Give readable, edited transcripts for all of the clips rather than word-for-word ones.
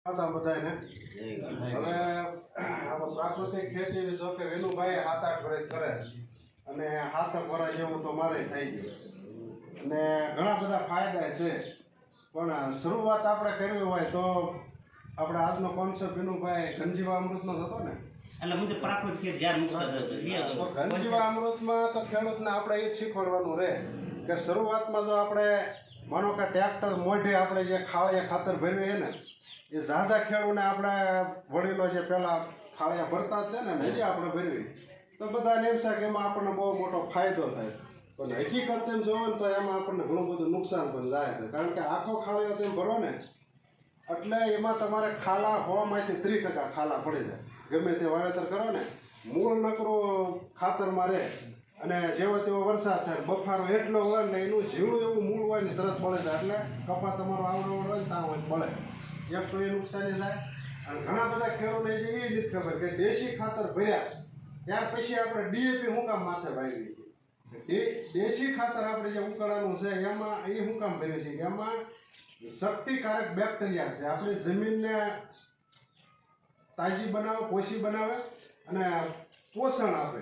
બધાને હવે પ્રાકૃતિક ખેતી જો કે વિનુભાઈ 7-8 વર્ષ કરે અને 7 વર્ષ જેવું તો મારે થઈ ગયું અને ઘણા બધા ફાયદા છે પણ શરૂઆત આપણે કરવી હોય તો આપણે આજનો કોન્સેપ્ટ વિનુભાઈ ઘનજીવામૃતનો હતો ને એટલે મુજબ પ્રાકૃતિક જ્યાં તો ઘનજીવામૃતમાં તો ખેડૂતને આપણે એ જ શીખવાડવાનું રહે કે શરૂઆતમાં જો આપણે માનો કે ટ્રેક્ટર મોઢે આપણે જે ખાતર ભરવી છે ને એ ઝાઝા ખેડૂને આપણે વડીલો જે પહેલાં ખાળિયા ભરતા હતા ને હજી આપણે ભરવી તો બધાને એમ છે કે એમાં આપણને બહુ મોટો ફાયદો થાય પણ હકીકત એમ જોવો ને તો એમાં આપણને ઘણું બધું નુકસાન પણ જાય છે કારણ કે આખો ખાળિયો તેમ ભરો ને એટલે એમાં તમારે ખાલા 100માંથી 30% ખાલા પડી જાય ગમે તે વાવેતર કરો ને મૂળ નકરું ખાતરમાં રહે અને જેવો તેવો વરસાદ થાય બફારો એટલો હોય ને એનું ઝીણું એવું મૂળ હોય ને તરત બળે જાય એટલે કપા તમારો આવડો હોય ને ત્યાં હોય બળે એક તો એ નુકસાની થાય અને ઘણા બધા ખેડૂતોને એ નથી ખબર કે દેશી ખાતર ભર્યા ત્યાર પછી આપણે ડીએપી હું કામ માથે વાવી દેશી ખાતર આપણે જે ઉકાળાનું છે એમાં એ હું કામ ભર્યું છે કે એમાં શક્તિકારક બેક્ટેરિયા છે આપણી જમીનને તાજી બનાવે પોષી બનાવે અને પોષણ આપે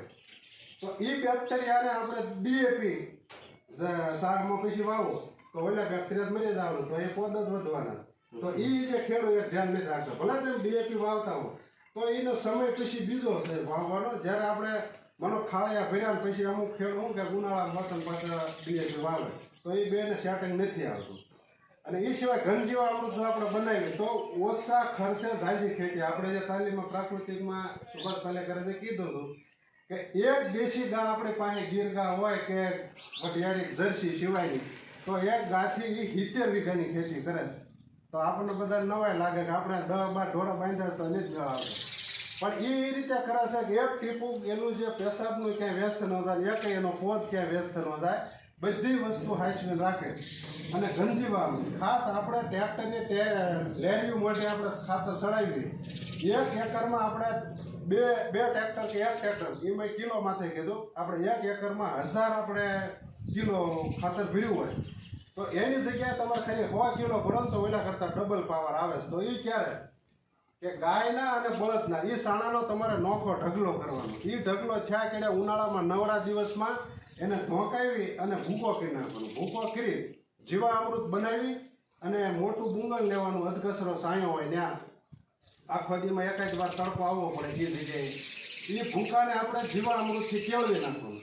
તો એ બેક્ટેરિયાને આપણે ડીએપી શાકમાં પછી વાવો તો ઓલા બેક્ટેરિયા મરી જવાનું તો એ પોદ જ વધવાના તો એ જે ખેડૂત એક ધ્યાન નથી રાખતો ભલે તેમ ડીએપી વાવતા હો તો એનો સમય પછી બીજો છે વાવવાનો જ્યારે આપણે મનો ખાળિયા ભર્યા પછી અમુક ખેડૂત શું કે ઉનાળા વતન પાછા ડીએપી વાવે તો એ બેને સેટિંગ નથી આવતું અને એ સિવાય ઘનજીવામૃત જો આપણે બનાવીએ તો ઓછા ખર્ચે ઝાઝી ખેતી આપણે જે તાલીમમાં પ્રાકૃતિકમાં સુભાષ પાલેકરે જે કીધું હતું કે એક દેશી ગા આપણી પાસે ગીર ગા હોય કે વઢિયારી જર્સી સિવાયની તો એક ગાથી એ 70 વીઘાની ખેતી કરે તો આપણને બધા નવાઈ લાગે કે આપણે 10-12 ઢોરા બાંધ્યા તો નથી મેળ આવતો પણ એ રીતે કરે છે કે એક ટીપું એનું જે પેશાબનું ક્યાંય વ્યસ્ત ન થાય એક એનો પોદ ક્યાંય વ્યસ્ત ન થાય બધી વસ્તુ હાઈસ્વીન રાખે અને ઘનજીવામૃત ખાસ આપણે ટ્રેક્ટરની લેરિયું માટે આપણે ખાતર ચડાવીએ 1 એકરમાં આપણે બે ટ્રેક્ટર કે 1 ટ્રેક્ટર એમાં કિલો માથે કીધું આપણે 1 એકરમાં 1000 આપણે કિલો ખાતર ભર્યું હોય તો એની જગ્યાએ તમારે ખાલી 100 કિલો ભરો તો ઓલા કરતાં ડબલ પાવર આવે છે તો એ ક્યારે કે ગાયના અને બળદના એ સાણાનો તમારે નોખો ઢગલો કરવાનો એ ઢગલો થયા કે ઉનાળામાં નવરા દિવસમાં એને ધોકાવી અને ભૂકો કરી નાખવાનો ભૂકો કરી જીવામૃત બનાવી અને મોટું બુંગલ લેવાનું અધકસરો સાયો હોય ત્યાં આખો દીમાં 1 વાર તડકો આવવો પડે એ જગ્યાએ એ ભૂકાને આપણે જીવામૃતથી કેળવી નાખવાનું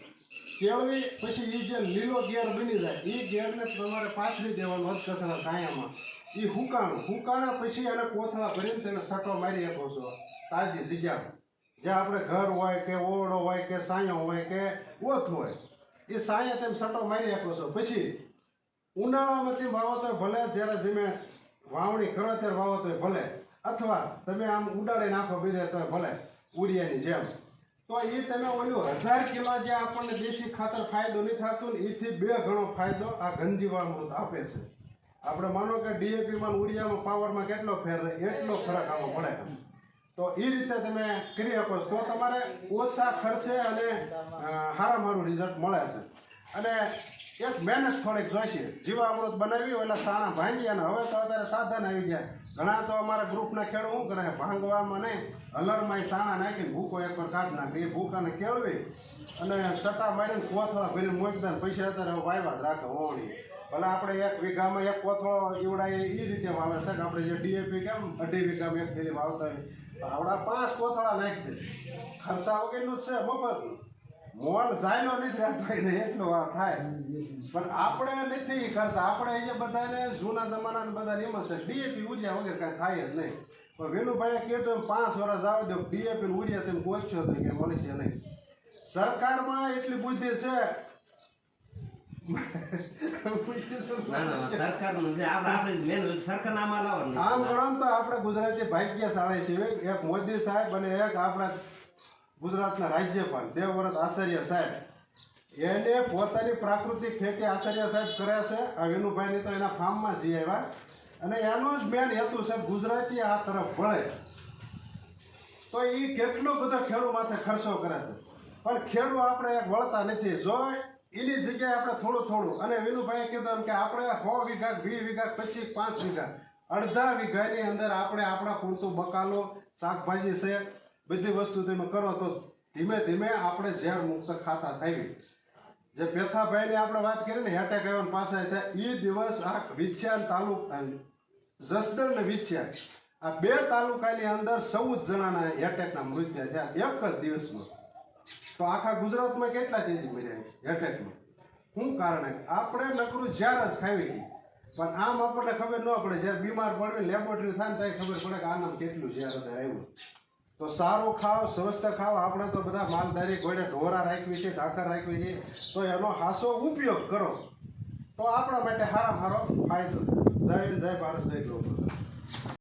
કેળવી પછી એ જે લીલો ગેર બની જાય એ ગેરને તમારે પાથરી દેવાનું અધકસરા સાયામાં એ હુકાણા પછી એને કોથળા ભરીને તેને સટો મારી આપો છો તાજી જગ્યામાં જ્યાં આપણે ઘર હોય કે ઓરડો હોય કે સાયો હોય કે ઓથ હોય એ સાયા તેમ સટો મારી આપો છો પછી ઉનાળામાં તેમ વાવો તો ભલે જ્યારે તમે વાવણી કરો ત્યારે વાવો તો ભલે અથવા તમે આમ ઉડાડી નાખો બીજે તો ભલે ઉરિયાની જેમ તો એ તમે ઓલું 1000 કિલો જે આપણને દેશી ખાતર ફાયદો નહીં થતું ને એથી 2 ગણો ફાયદો આ ઘનજીવામૃત આપે છે આપણે માનો કે ડીએપીમાં ઉરિયામાં પાવરમાં કેટલો ફેર એટલો ફરક આવો પડે તો એ રીતે તમે કરી શકો તો તમારે ઓછા ખર્ચે અને સારું રિઝલ્ટ મળે છે અને એક મહેનત થોડીક જોઈશે જીવામૃત બનાવી એટલે સાણા ભાંગી અને હવે તો અત્યારે સાધન આવી ગયા ઘણા તો અમારા ગ્રુપના ખેડૂત શું કરે ભાંગવામાં નહીં હલરમાં સાણા નાખીને ભૂકો એકવાર કાઢ નાખે એ ભૂકાને કેળવી અને સટા મારીને કોથળા ભરીને મૂકી દે પછી અત્યારે વાવ્યા જ રાખે ઓવણી ભલે આપણે 1 વીઘામાં 1 કોથળો ઈવડાય એ રીતે વાવે છે કે આપણે જે ડીએપી કેમ 2.5 વીઘામાં 1 થેલી વાવતા હોય તો આવડા 5 કોથળા નાખી દે ખર્ચા વગરનું જ છે મફતનું મોલ જાયલો નથી રહેતો ને એટલો થાય પણ આપણે નથી કરતા આપણે એ બધાને જૂના જમાનાને બધા એમ છે ડીએપી ઉરિયા વગર કાંઈ થાય જ નહીં પણ વેનુભાઈએ કીધું એમ 5 વર્ષ આવવા દો ડીએપી ઉરિયા તેમ ગોચ્યો તો કે મળશે નહીં સરકારમાં એટલી બુદ્ધિ છે આમ ગણો તો આપણે ગુજરાતી ભાગ્યશાળી છીએ એક મોદી સાહેબ અને એક આપણા ગુજરાતના રાજ્યપાલ દેવવ્રત આચાર્ય સાહેબ એને પોતાની પ્રાકૃતિક ખેતી આચાર્ય સાહેબ કરે છે આ વિનુભાઈની તો એના ફાર્મમાં જઈ આવ્યા અને એનો જ મેન હેતુ છે ગુજરાતી આ તરફ વળે તો એ કેટલો બધો ખેડૂત માથે ખર્ચો કરે છે પણ ખેડૂત આપણે વળતા નથી જો એની જગ્યાએ આપણે થોડું અને વિનુભાઈએ કીધું એમ કે આપણે 100 વીઘા 20 વીઘા 25 5 વીઘા અડધા વીઘાની અંદર આપણે આપણા પૂરતું બકાલો શાકભાજી છે બધી વસ્તુ તમે કરો તો ધીમે ધીમે આપણે ઝેર મુક્ત ખાતા થઈ. જે પેથાભાઈની આપણે વાત કરી ને એટેક આવ્યો પાસે એ દિવસ આ વિછ્યા તાલુકા જસદણ ને વિછ્યા આ બે તાલુકાની અંદર 14 જણાના એટેકના મૃત્યુ થયા એક જ દિવસમાં. તો આખા ગુજરાતમાં કેટલા તેજી મર્યા એટેકમાં? શું કારણે? આપણે નકરું ઝેર જ ખાવી ગઈ. પણ આમ આપણને ખબર ન પડે. જ્યારે બીમાર પડવી લેબોરેટરી થાય ને ત્યારે ખબર પડે કે આનામ કેટલું ઝેર અંદર આવ્યું. તો સારું ખાવ, સ્વસ્થ ખાવ. આપણે તો બધા માલધારી ઘોડે ઢોરા રાખવી છે, ઢાકર રાખવી છે, તો એનો હાસો ઉપયોગ કરો તો આપણા માટે સારામાં સારો ફાયદો. જય હિન્દ, જય ભારત, જય ગૌ.